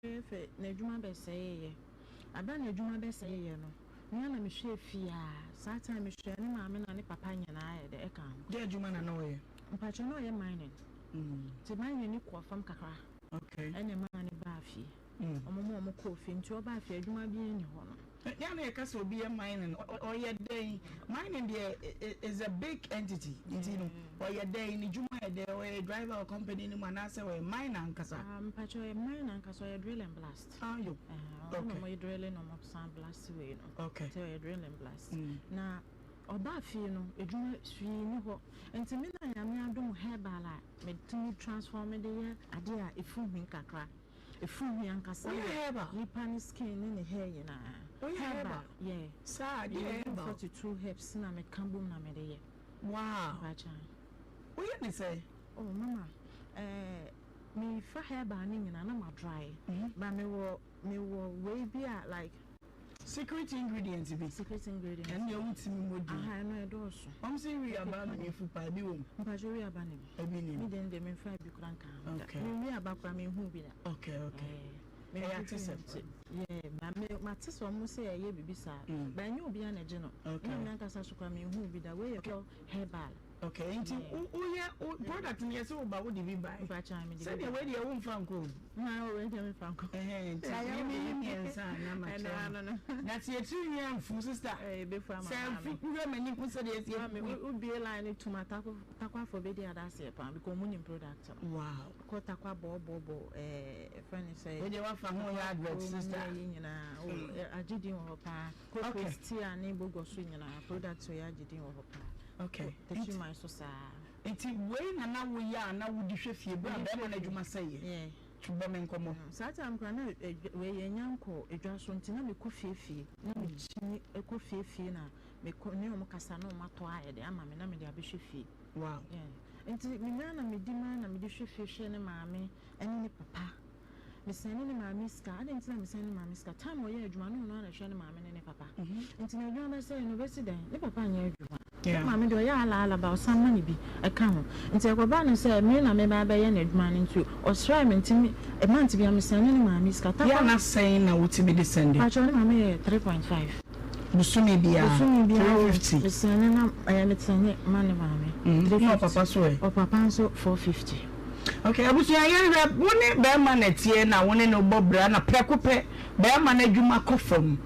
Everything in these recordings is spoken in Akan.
Fe na adwuma be sey aba na adwuma be sey no nya na me hwe fie a saa time me hwe ne maame na ne papa nyina aye de eka ho de adwuma na no ye mpacho no ye mining ti mining ni ko fam kakra okay ene ma ne ba fie omo ko fie nti o ba fie adwuma bi ni ho no ya na ye kasa obi ye mining or ye day mining there is a big entity you know or ye day ni juma ye there or a driver or company ni manase or miner nkasa mpacho ye miner nkasa ye drill and blast yo okay no mo drilling no mo sand blast way no okay so ye drill and blast na oba fie no edwuma fie ni ho enti me na ya me adom herbal a me tumi transform de ye ade a efu hin kakra efu hin ankasa ni pan skin ni hair yina herbal yeah sa de herbal 42 herbs na me kambum na me de ye wow bacha o ye ni say oh mama me fa herbal ni nyina na ma dry ba me wo we bi a like secret ingredients be secret ingredients and you want me modi aha no edoso say we aba me fu pa bi wo mpajo we aba ni abi ni me den de me fa bi kranka okay we aba kwa me hu bi da okay me ya tese yeah ma tese o mo say ye bibisa ba nya obi na je no na me ankasa so kwa me hu bi da we herbal okay nti o product ni say o ba wo di bi buy ba cha me di say the way dey wo mfa nko na o we dey me fa nko nti me yensa na ma cha no na ti etu nya mfu sister be fu ama say fi we mani ku say dey see me u bi line tomato takwa for be dey adase pa because money product wow ko takwa bo friend say we dey wa fa ho ya advert sister nyina o agidi wo pa ko christy ani bogo so nyina product so ya agidi wo pa okay teach my so sa enti we na wo ya na wo di hwe fie bra be ma na adwuma say yeah tuba men komo saa time kwa na we ye nyanko edwa so ntina me ko fiefie na me chini ko fiefie na me ko ne o kasa na o mato aye de ama me na me de abehwe fie wow yeah enti me na me di ma na me de hwe fie ne maame ene ne papa me sane ne maame ska ade ntina me sane ne maame ska time o ye adwuma no na hwe ne maame ne papa enti na adwuma be say university ne papa nya adwuma yeah mama do ya ala ba osanma ni bi e ka ho nti e goba no say me na me ba ye na adwuma ni nti o try me ntimi e month bi am sane ni mama iska ta ya na say na wutimi de send pa cho ni mama ye 3.5 busumi bia 350 me sane na ya me sane mama mama 350 papa so e o papa so 450 okay abusu ya yere woni be ma na tie na woni no bobra na prekope be ma na adwuma kofam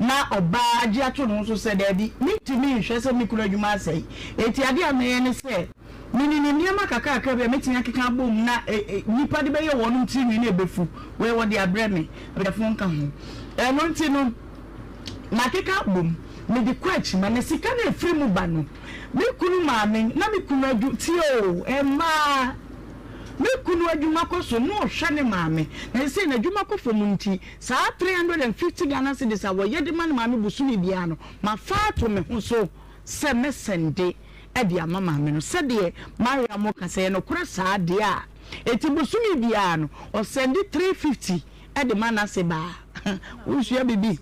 na oba agi ato no so se da bi mitimi hwe se mikuru adwuma asai eti ade a me ne se mini niam akaka be metinya keka bom na nipa de be ye wonu ntiri na ebefu we wo de abre me be fon ka ho no nti no na keka bom me de kwachi ma ne sika na efiri mu ba no mikuru maame na mikuru adu ti o ma mekunu adwuma koso no hwe ne maame na se na adwuma kofo mu nti saa 350 Ghana cedis a wo yede ma ne maame busumi bia no ma fa to me ho so se mesende e dia ma maame no se de Marital mo ka se no kura saa de a eti busumi bia no o sende 350 e de ma na se ba usua bibi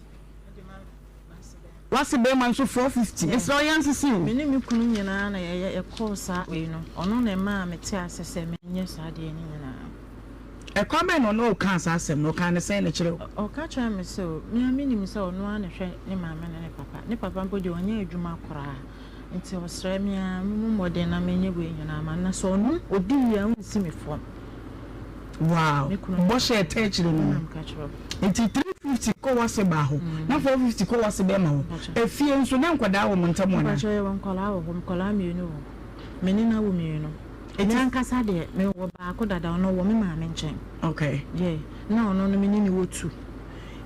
wasi be man so 450 it's all yan sisi me ne me kunu nyina na ye course we no ono na ma me te asese me nye saa de ni nyina e come no cancer asem no kan say na kire o ka try me so me amini me so ono na hwe ne maame ne papa mpo de onye adwuma kora nti o sra me a mu modern na me nye we nyina ma na so ono odi ya nsi me fo wow bo she te kire no nti 350 ko wase ba ho na 450 ko wase be ma ho efie nso na nkwada wo montamu na bacho ye wonkola wo mkola mienu wo meni na wo mienu nyankasa de me wo ba ko dada no wo me ma me nchen okay yeah na ono no meni ni wo tu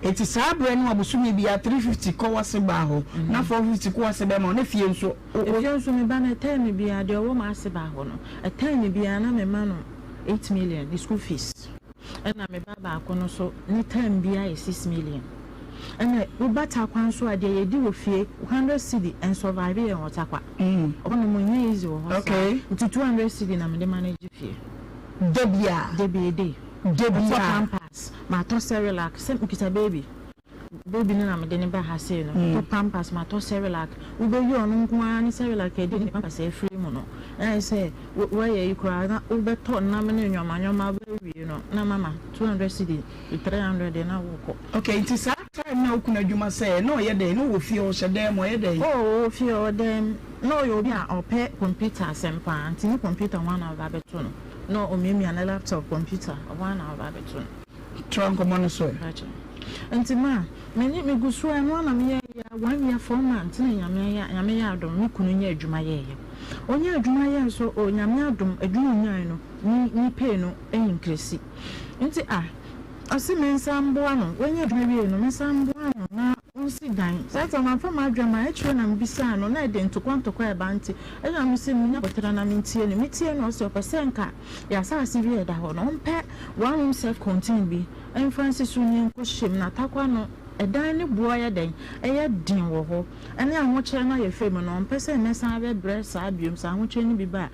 eti saa bre no abusumi bia 350 ko wase ba ho na 450 ko wase be ma na fie nso me ba na time bia de wo ma ase ba ho no time bia na me ma no 8 million the school fees and me baba akono so ni time bia is 6 million and we bata kwan so ade ye di wo fie 100 cedi and survive ye wotakwa ono mo nye easy wo okay nti 200 cedi na me de manage fie debia campus ma to relax sem kita baby baby na me de ne ba ha say no to pampas ma to Cerelac we be you on nko ani Cerelac e de ne pampas e free mu no I say where you kura na we be to na me ne nyoma ba wi no na mama 200 cedi 300 de na wo okay it is that time na ukuna dwuma say no ye dey no wo fie o hyedem o ye dey oh fie o dem no you be a ope computer sempa anti ni computer one hour ba beto no o me na laptop computer 1 hour ba beto tronko mono so anti ma me gusu eno na me ya 1 year 4 months na nyame ya adom me kunu nya adwuma ye onye adwuma ye so o nyame adom adwuma nya no ni pay no increase nti asi mensambo ano wenye adwuma no mensambo ano na unsi dan sasa na fama adwuma etwe na mbisa no na de ntokwa eba nti enya mse munya botera na mentie no metie no so percent ya sa asi bi eda ho no mpe one self contained bi Francis unye nkohyem na takwa no edan ne buo ya den eye din wo ho ene ahoche na ye fem no mpese mesan be breast abiom sa ahoche ni bi ba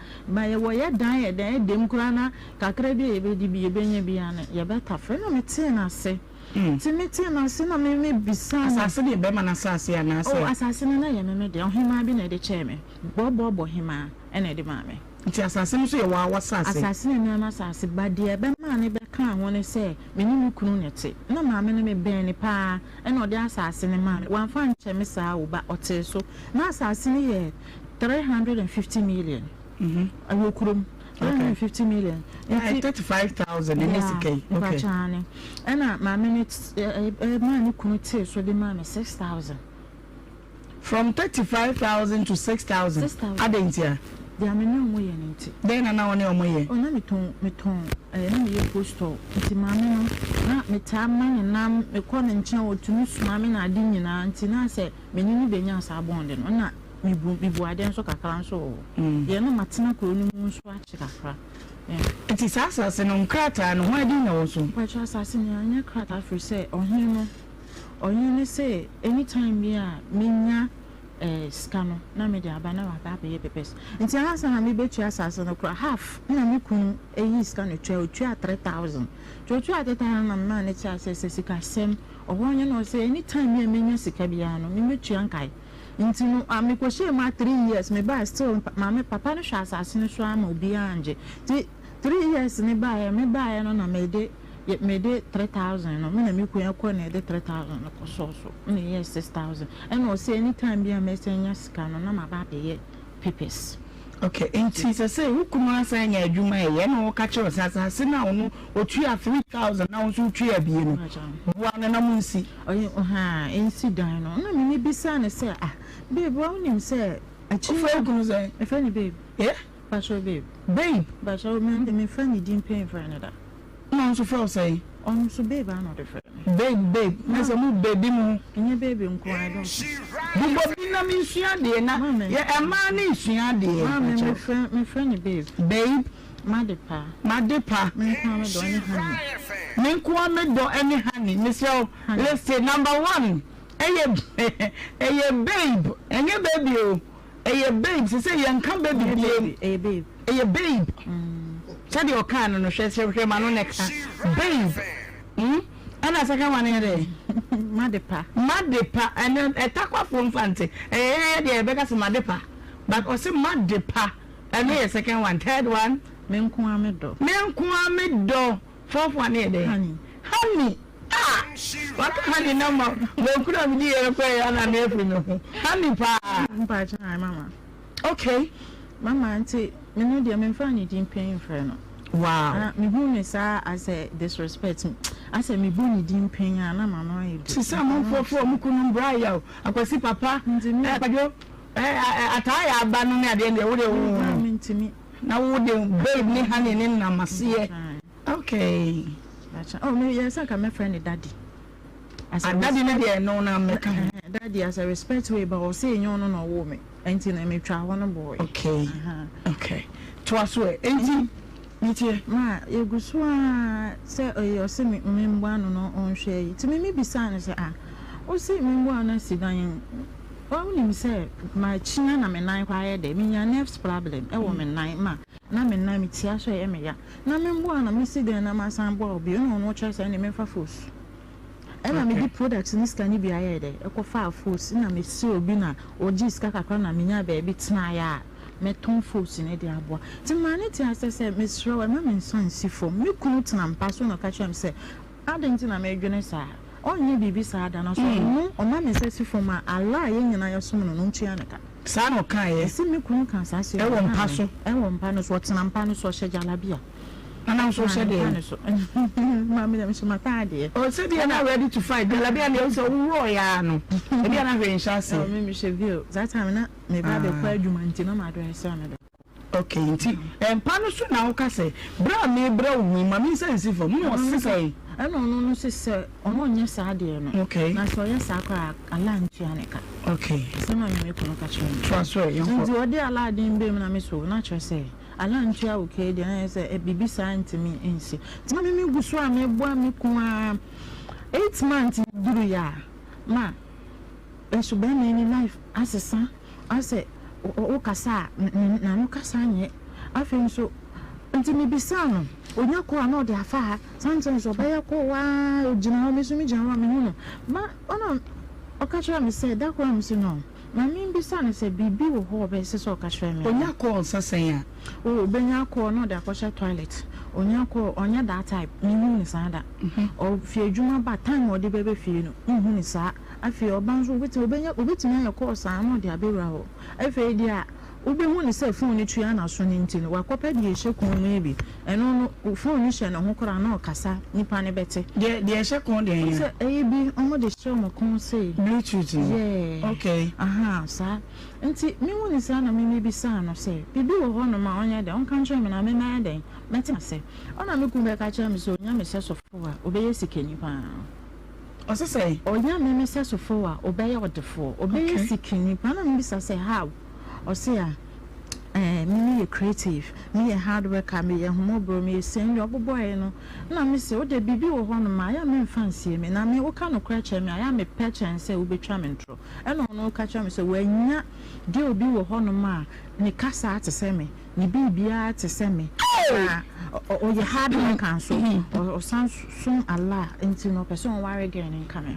ye wo ye dan ye den edem kura na kakra bi ye be di bi ye benya bi ane ye beta fe no metie na se ti metie na se na me bisa asase de be mana asase ana ase asase na ye me de Ohemaa bi na de cheme bo hima ene de ma me nti asase no so ye wa wasase asase na na asase ba de be ma ne be kan ho ne se me ni mi kunu nete na ma me ne me ben ne pa e na ode asase ne ma wan fa nche me sa wo ba ote so na asase ne ye 350 million ayo kurum 350 million 35,000 in SK okay ena ma me ne ma ni kunu te so de ma me 6,000 from 35,000 to 6,000 adentia they are no ye nti then na one omoye ona meton na me ye posto nti maame no na metama na me ko ne nche otunu sumame na ade nyina nti na se meni ni benya sa bonde no na me bu ade nso kakra nso ye no matena ko ni mu nso a kakra nti sasa se no nkrata no ho ade na wo so kwa cha sasa ni anya krata for say ohun no say anytime bi a menya scano na me de abana wa ba be pepes nti asa na me betu asase no kra half na me kun eyi scano twa 3,000 twa 3,000 na ma ne cha asese sika sem ohonye no say anytime me menya sika bia no me metu ankai nti no amekwo she ma 3 years me ba still ma me papa no hwa asase no so ama obi anje ti 3 years ne ba ya no na me de 3,000 no me na me kuya ko na de 3,000 no so me yes 6,000 and no say anytime be a messenger scan no na ma ba be papers okay nti say hukuma asanya adwuma ye na wo ka che osasa se na wo otua 3,000 na wo so tua bie no wo na munsi oye ensi dan no na me bisa ne say babe wo nim say achi kunu say e fa ni babe pastor babe but so me fa ni din pay for another no so for say on so babe I not different babe na say mu baby mu nye baby nko I don't bu bobi na me sua de na ye ema na sua de me friend babe madepa me nko me do any honey me say let's say number 1 eye babe enye baby o eye babe say ye nka baby babe Sadi okano no hwehwe ma no neka babe ana saka wane de madepa and etakwa from fante de beka se madepa but o se madepa and the second one third one me nko amedo fourth one de honey what honey number mo kura mi di e ko ya na na efu no honey pa mama okay mama auntie me no dia me fa ni din pen frɛ no wow me hu me sa as a disrespect as a me bu ni din pen na ma no ayi si sa mo fofo mo kunu bra ya akwasi papa akwadwo ataya aba no ne ade ne wo de wo ntimi na wo de babe ni hane ne na mase okay oh me yes aka me friend daddy as a daddy ne de no na me ka daddy as a respect way but o say nyo no wo me enti na me twa ho no boy okay okay twaso enti nitie ma eguso a se o se me mbo no onhwe yi ti me bisa ne se o se me mbo na sidan o ni me se ma chinya na me nan kwa ye de me nya nerves problem e wo me nan ma na me nan me tia so ye me ya na me mbo na me sidan na ma san bo obi no no che se ne me fa fos and I made products in this can be a day. A coffee foods in a miss Bina or Gis Kakakana Mina baby Tnaya. Met 2 foods in a diabo. The manity as I said, Miss Rowe, and my son see for me couldn't and pass on a catch him say, I didn't know my goodness. Only be sad and also, or mammy says for my ally and I assume no chianica. San or Kai, see me couldn't cancer. I won't pass you. I won't panos what's an ampanos or Shajalabia. And I'm so sad. Mammy, I'm so matadi. Oh, said you're not ready to fight. Galabia also royano. Maybe I'm very chassis. Maybe she view that time. Maybe I'll be quite human. My dress. Okay, and panos now can say, Bra me, bro, mammy says if for me or say. I don't know, sister, on your side, okay. Now, so yes, I crack a lunch, Janica. Okay, someone may catch him. Transfer you. What they allowed in Bim, Miss Wood, not say. A lunch, okay, then I say a baby sign to me in see. Tell me, Guswa, me, boy, 8 months in Duria. Ma, I should be in life as a son. I say, O Cassa, no Cassane. I feel so. Until me be son. When you call no their fire, sometimes obey a call, General Miss General. Ma, oh no, Ocasha me said that one, no. My mean be son said, be or basis or cash me. When you call Sasaya, oh, ben you call no their kosher toilet. On your call on your that type, me is either. Or fear Juma by time or the baby feel, is I feel bounds with obey your course, I know their burial. I feel dear. Ube woni se phone ni tuana so ni ntini wa kopɛ de ehye maybe eno no phone ni hye no hokora na okasa nipa ne bete de ehye kon de yen se bi omo de hye mo kon say bluetooth yeah okay aha sa nti me woni se na me bi sa no se bibi wo ho no ma onya de on kan try me na me na de meti ase ona me ku be ka try me so onya me se so fo a obeye sikeni pa ose say onya me se so fo a obeye odefo obeye sikeni pa na me bi sa say how or say, me a creative, me a hard worker, me a homobro, me a send your boy, no. Now, Miss, what the baby or one of my young fancy me, and I mean, what kind of creature me, I am a patch and say, will be charming true. I don't know, catch me, so when ya deal be or one of my, ni casa to send me, ni be to send me. Or your hard work cancel, or some soon Allah into no person worry again in coming.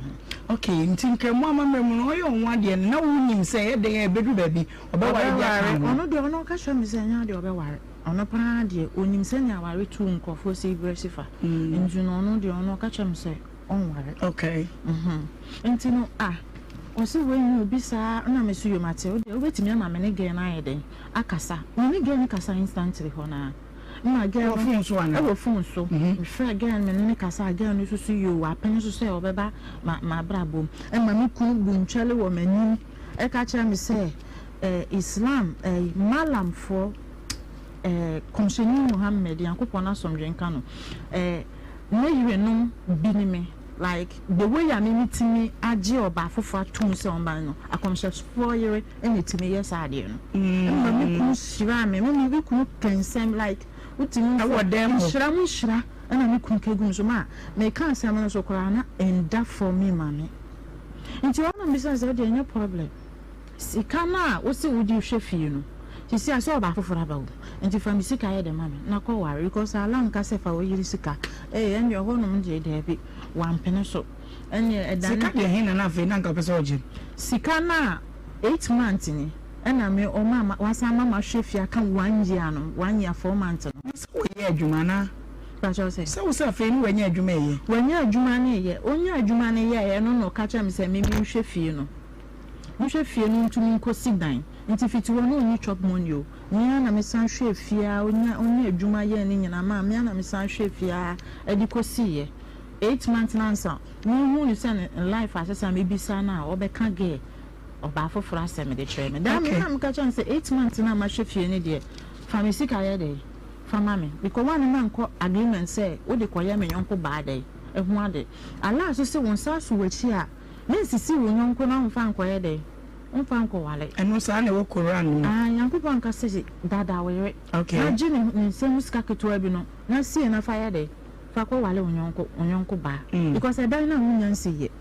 Okay, in Tinker, Mamma, Memory, 1 year, no one say they a baby, or no, no, catch me, saying, you'll be worried. On a parade, when you send our return for see Versifa. And you know, the honor catch him say, on worry. Okay. And to know, or so when you be sir, no, Monsieur Matilda, wait to me, mamma, again, I day. Akasa, when again, Cassa instantly, honor. My girl, I will phone so. Fair again, and Nicasa again, you see you, I pen to say, over my brabo, and my cool boom, Charlie woman, I catch him say, Islam, Malam for Consigning Mohammed, Yankupona, some drinkano. May you know, Binime, like the way I meet me, I deal baffle for 2 so bano, I come just 4 years, and it's me, yes, I did. And we could same like. What them shra and I couldn't kegum may can't say I'm so crana and that for me, mammy. Into one of business, no problem. See, come now, what's it would you chef you know? She said, I saw about for about, and if I'm sick, I had a mammy, not go worry, because I long cast if I were you sick, and your home, David, 1 penny so. And you're a damn hand enough in Uncle Pessogen. Sikana 8 months in it. And I may oh mamma was a mamma chef ya come 1 year 1 year 4 months. So yeah, Jumana. But I say so surfing when you're Jumay. When you're Jumani, when you're Jumani, I don't know, catch him say maybe you chef you know. You chef you know to me co sit down. And if it were no new chop money, Miana me san chef ya only a Jumaya and a mamma, Miana me san chef ya edicosi 8 months answer. No one is sending life as I may be sana or be can't get. Or baffle for us, the chairman. Damn, I'm catching 8 months and I'm a chef you need it. Family sick I day. For mammy, because one man called agreement say, what the choir me uncle bad day. And 1 day. Allah so say one sass which here. Let's see when uncle now found choir day. Uncle Wally. And no son walk around. Uncle Panka says it, Dada will. Okay. Jimmy, same scacket to Ebino. Not see enough fire day. Fako Wally on uncle bar. Because I don't know see it.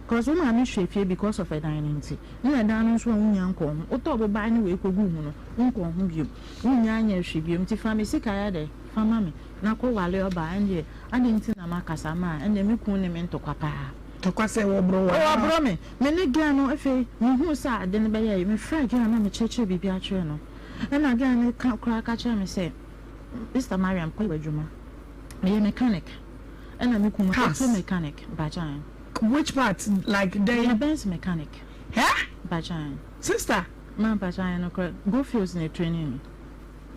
Because we are chef here because of a dining tea. You are down from young corn, or top of buying away for woman, uncle whom you. Unyanya should be empty family sick I had fama me na ko wale oba anje ade nti na makasa ma ende me kun ne me ntokwa pa to kwase wo bro me ne gya no efe me hu sa ade ne be ye me fra gya na me cheche bibi a kire no e na gya ne ka kire me say Mr. Mariam kwa adwuma me mechanic e na me kun auto mechanic bajan. Which part? Like the Benz mechanic. Huh? Bajan. Sister. Man bajan no go fields in training me.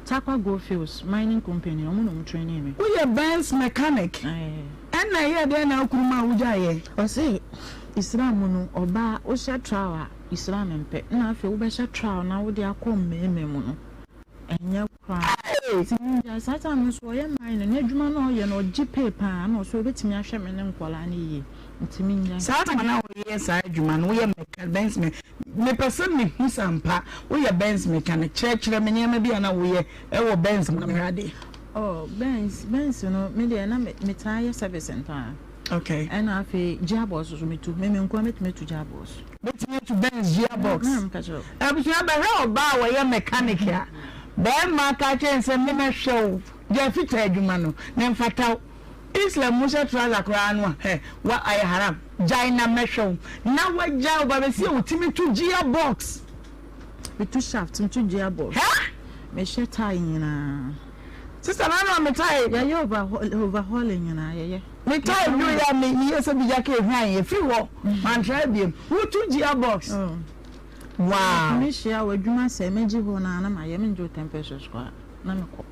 Takwa go fields mining company omo training me. We Benz mechanic. And na here there na kuruma ujaye. O say Islam no oba o sha trawa Islam mpe. Na afi wo be sha trawa na wo de akom meme mu no. Enya kwa. Tinja satan so ye mine na adwuma na o ye no gipe pa na so betimi ahwe me ne nkola na yi. Ntiminya satan na wo ye sa adwuma no ye mechanic Benz me person me husampa wo ye Benz mechanic church re me nyama bia na wo ye e wo Benz na mrade. Oh, Benz no me dey na me tire service center. Okay. And afi gearbox so me tu me nko me tu gearbox. Betime to Benz gearbox. Abusia ba he oba wo ye mechanic ya. Ba ma ka chense me me show. Je fita adwuma no na mfata Islam Musa trouser kra no wa ay haram jaina me show. Na wa ja oba be si utimi to gearbox. Me tu shaft me tu gearbox. Ha? Me she tie nyina. Sister na me tie ya overhauling na ye me tie do ya me yes be ja ke hwan ye fi wo man try biem wo tu gearbox. Wow. Me share wadwuma se meji ho na na ma ye me njo temperature square na me ko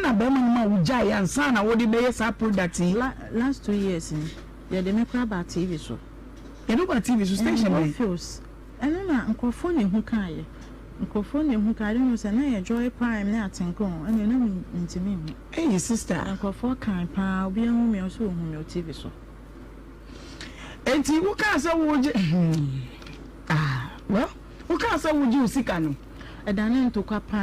na ba ma wo ja ya nsa na wo de be yes product last 2 years ni ye de me kra ba TV so ye do ba TV so station me feels eno na nkofo ne hu kan ye nkofo ne hu kan no se na ye Joy Prime na atenko eno na ntimi hu hey sister nkofo kan pa obi hu me so hu me TV so enti wo kan se wo je well wo kan se wo je usika no edane ntokwa pa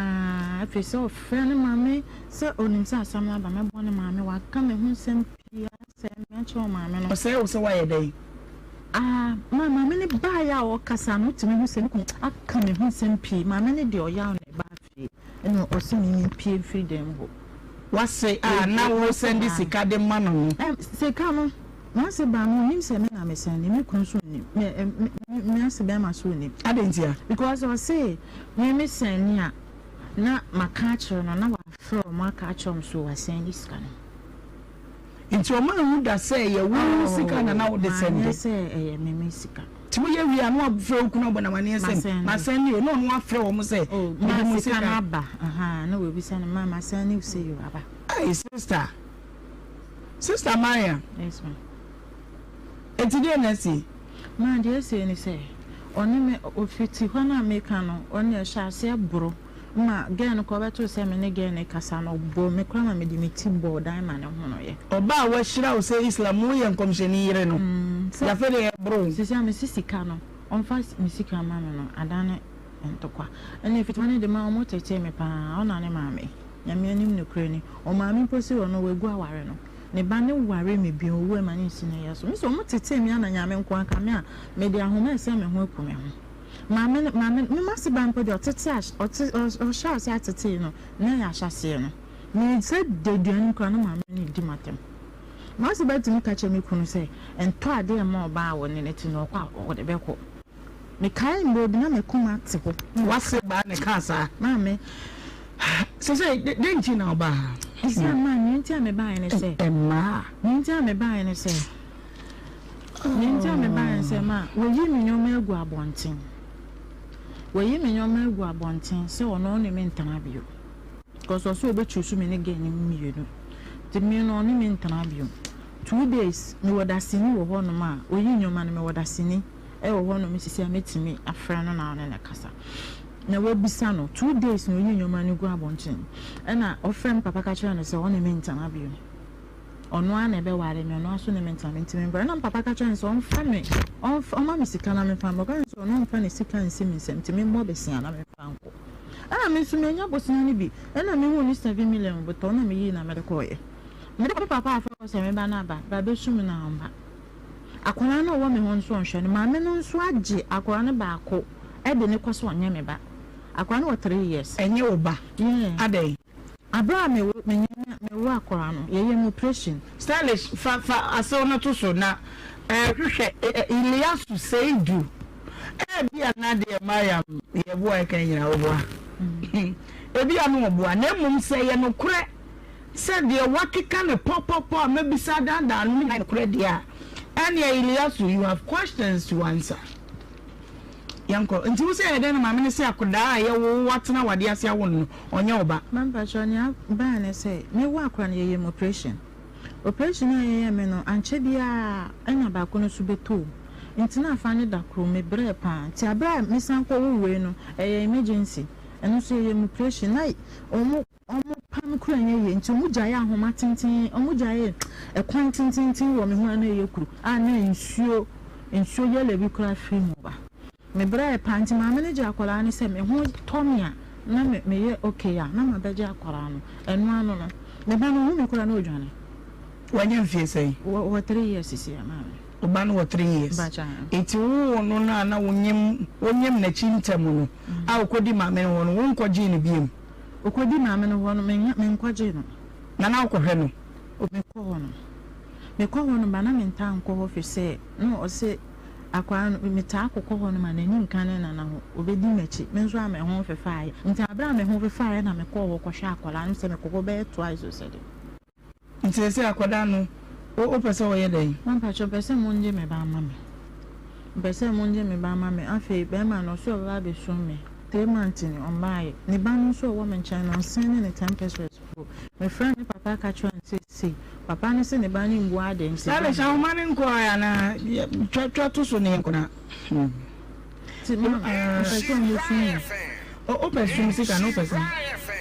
afese ofrene mame se onimsa asama ba me bone mame wa ka me hu sem pia se me cho mame no se wo se wa ye dai mama me ne ba ya o kasa no timi hu sem ko aka me hu sem pi mame ne de o ya ne ba fi eno o se mi pi free dem ho wa se na wo send sika de ma no se ka no na se ba no nim se me na me send me kun so ni me ase be ma so ni adentia because I say me send ya na makacho no na wa from makacho so wa send this kan into o ma hu da say ye wo sika na wo de send de say me sika ti wo ye wi anu abufre oku na bona mane sem ma send you no no afre wo mo say me sika na ba na we bi send ma send you say you aba hey sister Maria. Yes ma'am. Etide na si man dey say ni say oni me ofiti ho na America no oni e sha se bro ma gen ko beto se me ne gen kasa no bo me kra ma me di meti bo dan ma ne ho no ye oba wa shira o se Islam wo ye nkomsheni yire no ya fe de bro sisi am sisika no on fa misika ma me no adane entokwa ene fitwane de ma o mo tete me pa ona ne ma me nyame anim ne kra ni o ma me posi wo no wegu aware no ne ba ne ware me bi owo e ma ne sine ya so mi so mo tete mi ana nyame nko aka me a me de ahoma ese me ho eku me ho mama me masi ba mpo de otete o sha ase atete no na ya hyase no me se de duan nko na mama ne di matem masi ba tumi ka che me kunu se ento ade e ma oba wo ne ti no kwa o de be ko me kai mbo bi na me kuma te ho wase ba ne kasa mama so say denji na oba isi ama nti ame ba ene se emma nti ame ba ene se nti ame ba ene se ma wo yi mi nyoma egu abonten wo yi mi nyoma egu abonten se ono ne me ntana bio because so obe chusu me ne ge ni mienu ti me no ne me ntana bio 2 days me woda sini wo ho no ma wo yi nyoma ne me woda sini e wo ho no me sisi ametimi afra no na ne kasa na we bisa no 2 days no yi nyoma ne gu abonten e na ofrem papa ka kira no se ono me ntana bio ono a na ebe ware me ono aso ne me ntana ntimi bra na papa ka kira no se on fa me on ma me sika na me fa mo ka so ono fa ne sika nsi me nsem ntimi mbo besia na me fa nko me so me nya bosina ne bi e na me hu ni 7 million but ono me yi na me de ko ye me de papa afa se me ba na ba be sum na amba akwana na wo me ho nso onhwe ne ma me no nso age akwana ne ba ko e de ne kwaso onye me ba akwana wo 3 years enye wo ba adai abra me wa akorano ye yem operation stylish fa aso no to so na hwehwe Iliasu Seidu bia na de Mariam ye boy kan nyina wo boa bia no boa na mum se ye no kure se de wakeka ne popopo mabisa dada no ni kure dia and Iliasu, you have questions to answer. Yanko, until you say then my minister could die, you what now what the Asia won on your back. Mamma Johnny Ban say, me walk on your operation. Operation I am no and Chebia and about going to be two. Intina find that crew me bread pan, Tia Miss Uncle Weno, a emergency, and also your operation night or Pam Crane into Mujaya, Homa Tintin, or Mujaya, a quantin tintin woman who I know you crew. I know in show yellow we could have film over. Me bread panty, my manager Colani said me who Tomia, na me okay, ya, na my beja Colano, and one on the man whom you could know Johnny. When you feel say, what 3 years is here, mamma? Oban what 3 years. It's no na unyem na chintamuno. I could be my man won't go genie beam. Okodi maame no wono men kwaje no na na akɔhwɛ no me kɔ no ba na men ta nkɔ ho fi se no o se akwa no me ta akɔkɔ ho no ma na nim kan na na ho obedi mechi men so ame ho fefae nti abra me ho fefae na me kɔ ho kɔhwɛ akwala no se me kɔkɔ be twice o se de nti se akwada no o pese wo ye den man pa cho pese monje me ba ama me pese monje me ba ama me afi be ma no so ba be so me 3 months on my ni banu so woman channel sending the temperature pro my friend papa catch and say papa no say ne banu mbu ade say na sha woman nko ya na twatwa to so ne nko na ti ma person you see o person sika no person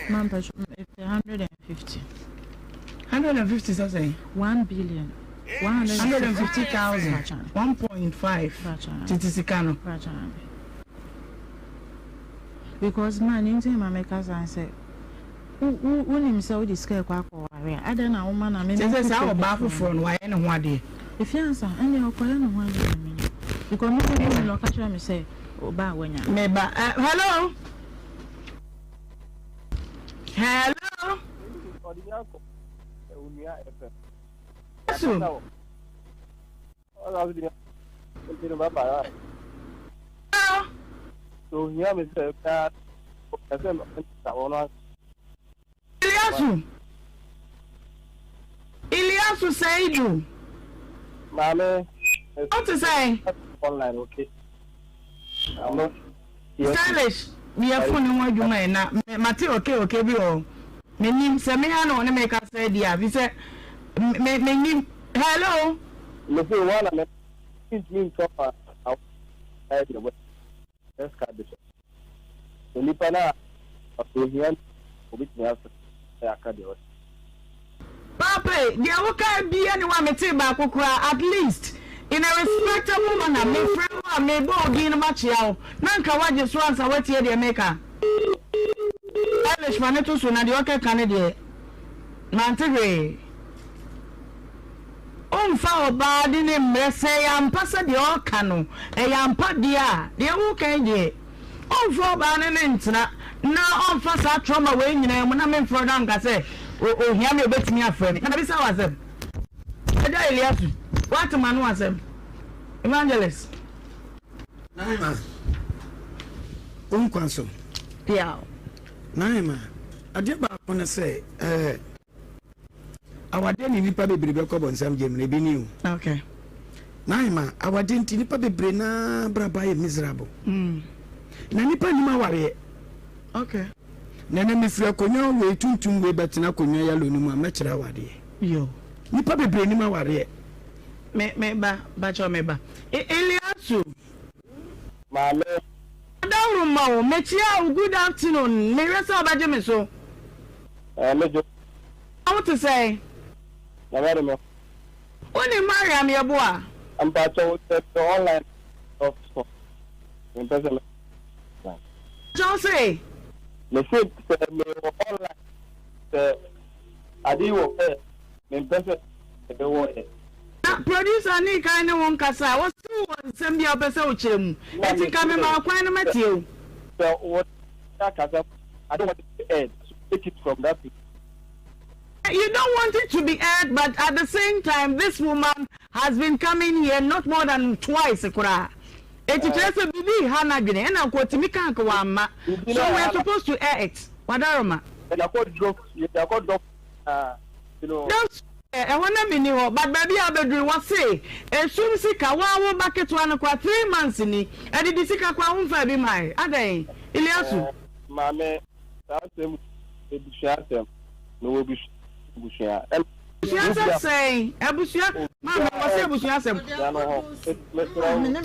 man person 150 so say 1 billion 150,000 1.5 titisika no because man into my makers and say who himself this scare kwa area I don't know woman I mean say say ba foforo no why no ho ade if you answer any okoya no ho ade me because me go no catch me say oba wanya me ba hello so so here me say that Iliasu Seidu mame what to say online okay stylish we are phone one juma na mate okay bi o me nim se me ha no ne make say dia we say me nim hello me say one na me talk let's cut this. So Nipana Ohemaa Benewaa Akade. Papa, the Awoka be anyone me take back at least in a respectable manner. Me friend me bo gi no match yawo. Nanka wa je so ansa wati e de maker. English man to so na de okay kan de. Mantegre. Fa oba di ne mrese ya mpasa de oka no e ya mpa dia de wo kan de fa oba ne ntina na fa sa trauma we nyina mu na me fro dan ka se ohia me obetimi afre na bi sa wasem e da Iliasu what man wasem evangelist naima unkwanso yeah naima ade ba ko na se awade ni nipa bebre be ko bonsam gemne bi ni okay naima awade nti nipa bebre na braba ye miserable na nipa ni ma ware okay na na mefira konwa we tuntum we betina konwa ya lonu mu amekira awade yo nipa bebre ni ma ware me ba cho me ba Iliasu mame adawru ma o mechia good afternoon me resa obaje me so mejo I want to say Nhyira me Oni Mariam yeboa I'm part of the online of in person Just say me say me online adi wo me person the wo na producer ni kan ne won kasa was sem bia obese o chiremu eti ka me ma kwan no matio so what that I don't want to add so take it from that You don't want it to be aired, but at the same time, this woman has been coming here not more than twice. It is a baby, Hannah, and I'm quoting me. So we're supposed to air it. Wadaroma. And I got drop. You know. I want to be but baby, I'll be doing what say. As soon as I back at 3 months in it, and it is a quaum for be my. Are they? Iliasu. Mamma, that's him. No, be Bushia. She has saying, Abusia, Mamma, what's your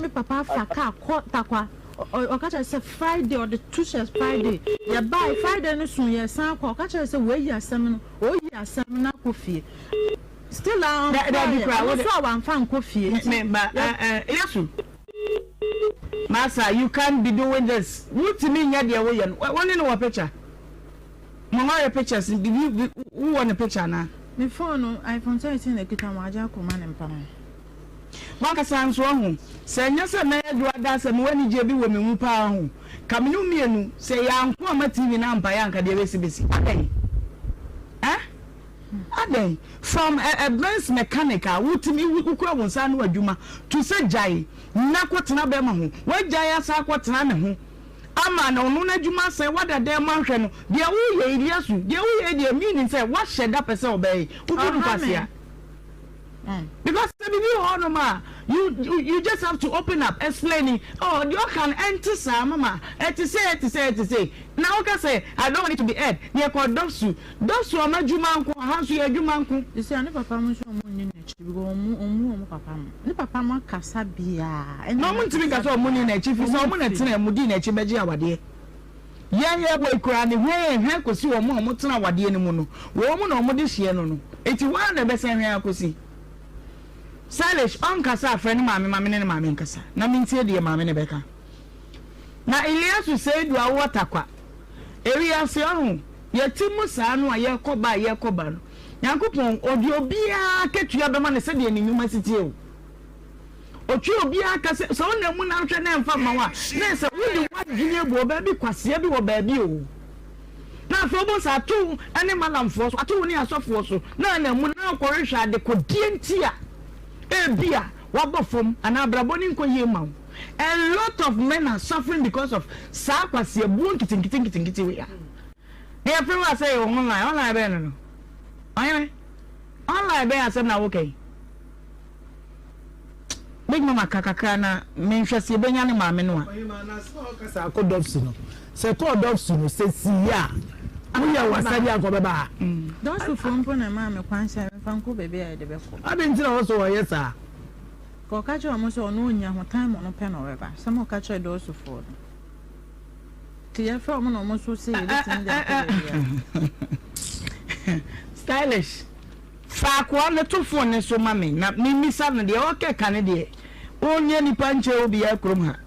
Papa Faka, caught Takwa. Or catch us a Friday or the Tuesday Friday. You buy Friday and soon, yes, or catch us away, yes, some, oh, yes, some coffee. Still on that fan coffee. Yes, Massa, you can't be doing this. What to me, Yadia William? One in our picture. Mamma, pictures. Who want a picture now? My phone, iPhone 13, the Kitamaja command and Pan. Maka sounds wrong. Say, yes, I may do that, and when you be with me, Mupao. Come you me, say, I'm poor TV number, Yanka, the recipe. Ade from a advanced mechanical wutimi ukura wonsa no adwuma to say jai na kwotena be ma ho wa jai asa kwotena ne ho ama na ono na adwuma say wada dem manhwe no de wo ye iriasu de wo ye de meaning say wa sheda pese obey ukuru kwasia because you just have to open up explaining. Oh, you can enter some mama. To say. Now can say I don't want it to be aired. Near called Dosu are not Jumanku, house you Jumanku. You say, I never found money. Papa. The papa Casabia. And no one to make us all money in a chief is all money at Mudina Chibaja, dear. Yeah, boy, crying away and Hank was your mom, what's now what the enemy. Woman or Modician. It's one the best I could see. Salish on Casa, friend, mammy, and mammy, and Casa. No means here, dear mammy, Rebecca. Now, Elias will say, do our water. Area Sion, your Timusan, or your coba, your coban. Yankupon, or your beer, catch your man, said in university. Or you beer, so no one out your name from my wife. Yes, I really want you, baby, Quasiabi or baby. Now, for us are 2 animal and force, or 2 near soft so. No, no, no, correction, the Codientia. Beer, Wabafum, and Abrabonin Koyema. A lot of men are suffering because of Sakwasi, a boon kitting. They are pretty much say, online, Ben. Online, Ben, I said, now, okay. Big Mama Kakakana, Menshas, Benyan, Mamma. I called Dobson. So called Dobson, says, yeah. We are was I go back. Don't you phone for a mamma, Quansa, and Fanco baby at the back. I didn't tell also, yes, sir. Go catch your almost on no time on a pen or ever. Some will catch a dose of food. Tia from almost will say, stylish. Fact 1 little phone is so mammy, not me, son, the okay Canadian. Only any punch will be a crumha.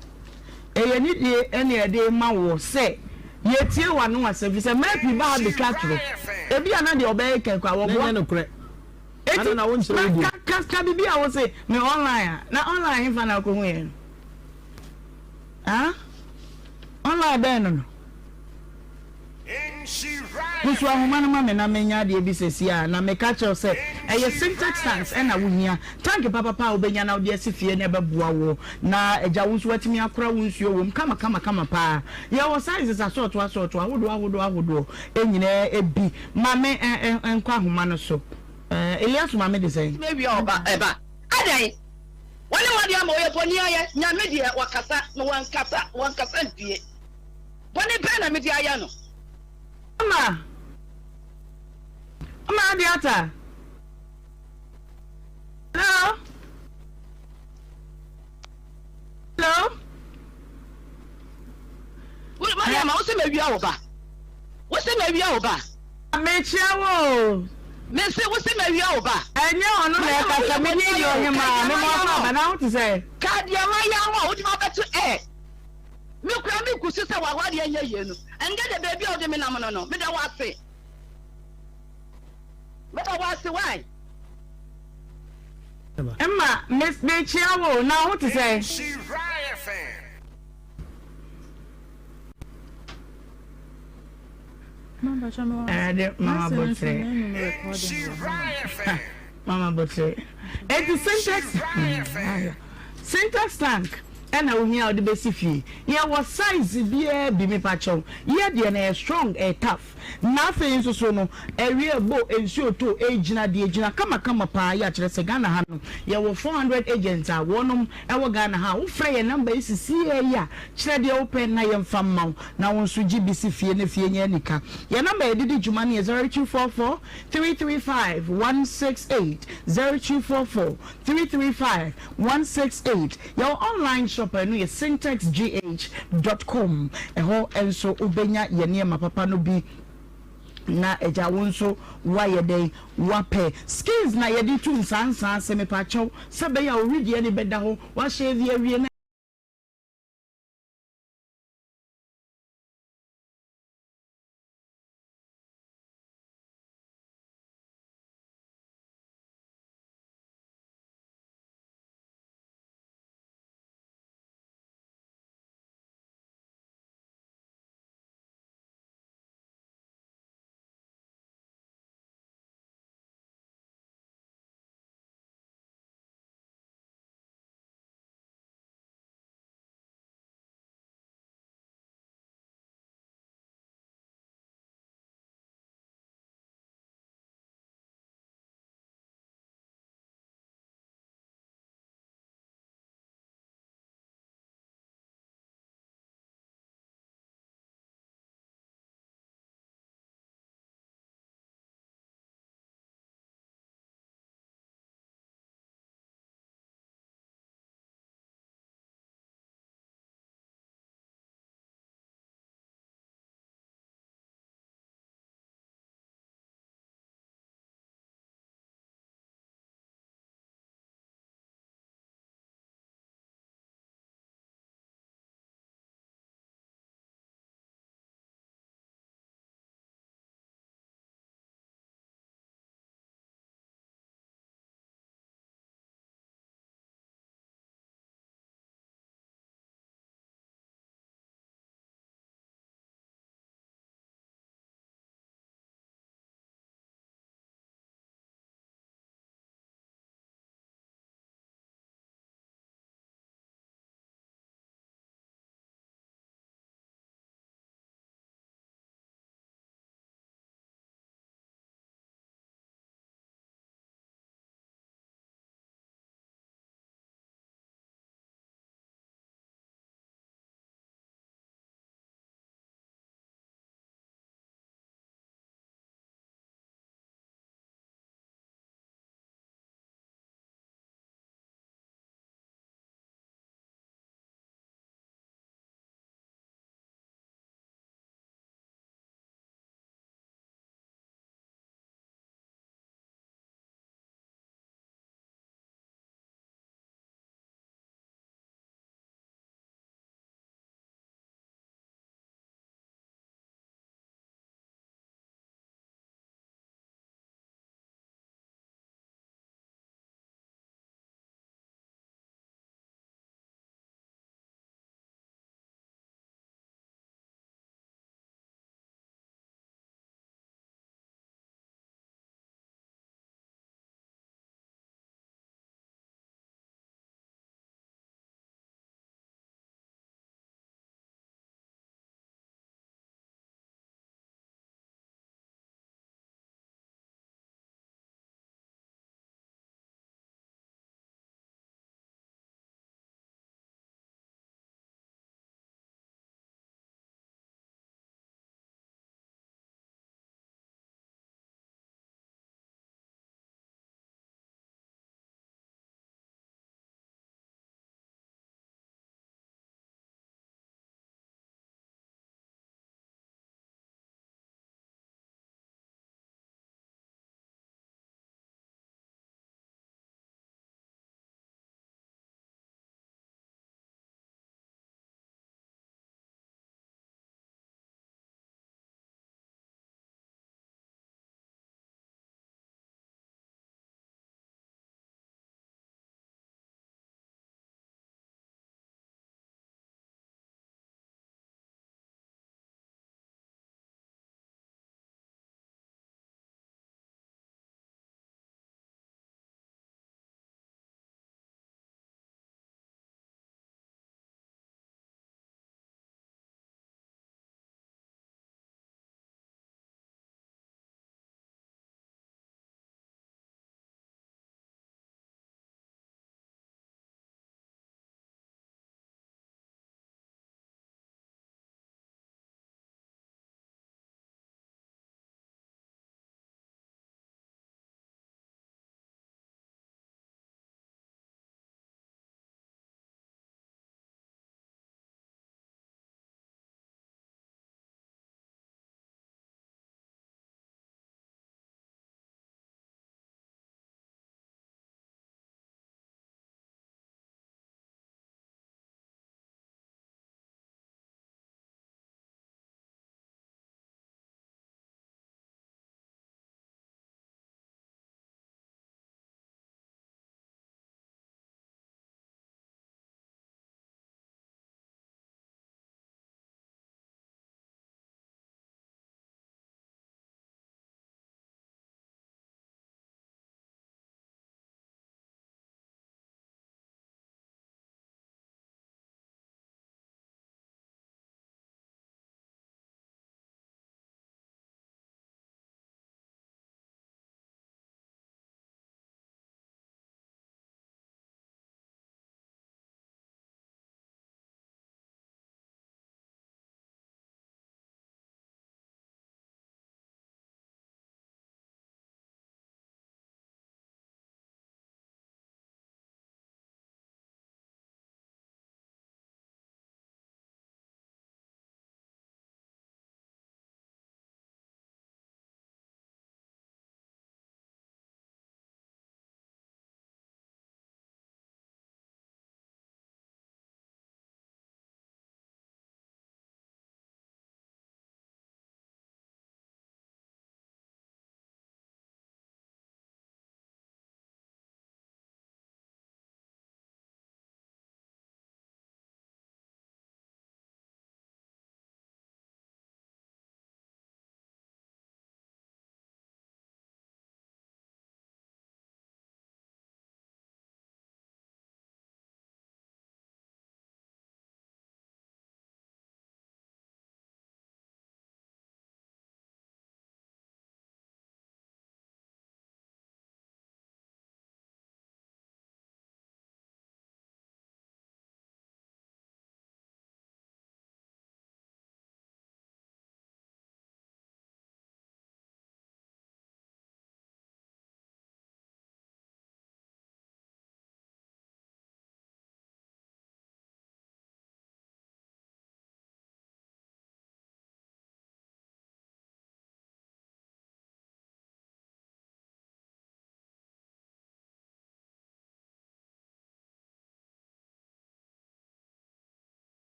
Any day, my will say. Yet you one was if it's a map you buy the catcher. If you are not your bank, I will correct. I don't know what to do. Can be, I will say, no online, not online if I go in. Huh? Online, Ben. Which one, Mamma, and I may not be business here, and I may catch yourself. A syntax stance, and I will hear. Thank you, Papa Pow, Ben, now, dear Sophia, never bow. Now, a Jawus wetting me a crowns, you won't come, pa. Your sizes are sort to I would do. And a be, Mamma and Quahumano so. Elias, Mamma, the same. Maybe all about ever. Ade. One of the Amoya Ponia, Namedia, Wakasa, no one Casa, Bonnie Penna, Mediano. Mama, Diata. Hello? What's the maybe over? What's the maybe over? I made sure. Miss it, what's the maybe over? I know, I'm not your mamma, and I want to say, God, you're my young, what to air. Milk Rami could sister, what you and get a baby of the Minamano, but I was say. But I was the why. Emma, Miss Bechiao, now what to say? Nhyira fan. Mama Botre. Mama Botre. At the syntax tank. And I will hear the basic fee. Yeah, what size be me pacho. Yeah, the strong, tough. Nothing so no. A real bow and show to age na the agent. Come pa ya to Ghana hano. Yeah, 400 agents are one our Ghana ha. Frey number is see ya. Ched the open na yam fam mount. Now on su GBC fee and fee nika. Your number did Jumani is 0244 335 168 0244 335 168. Your online shopper no is syntexgh.com. And so ubenya yenia ma papa no bi na eja wonso waye dey wape skills na yedi tu nsansan se me pacho sabe ya oridi ani beda ho wa shave awie na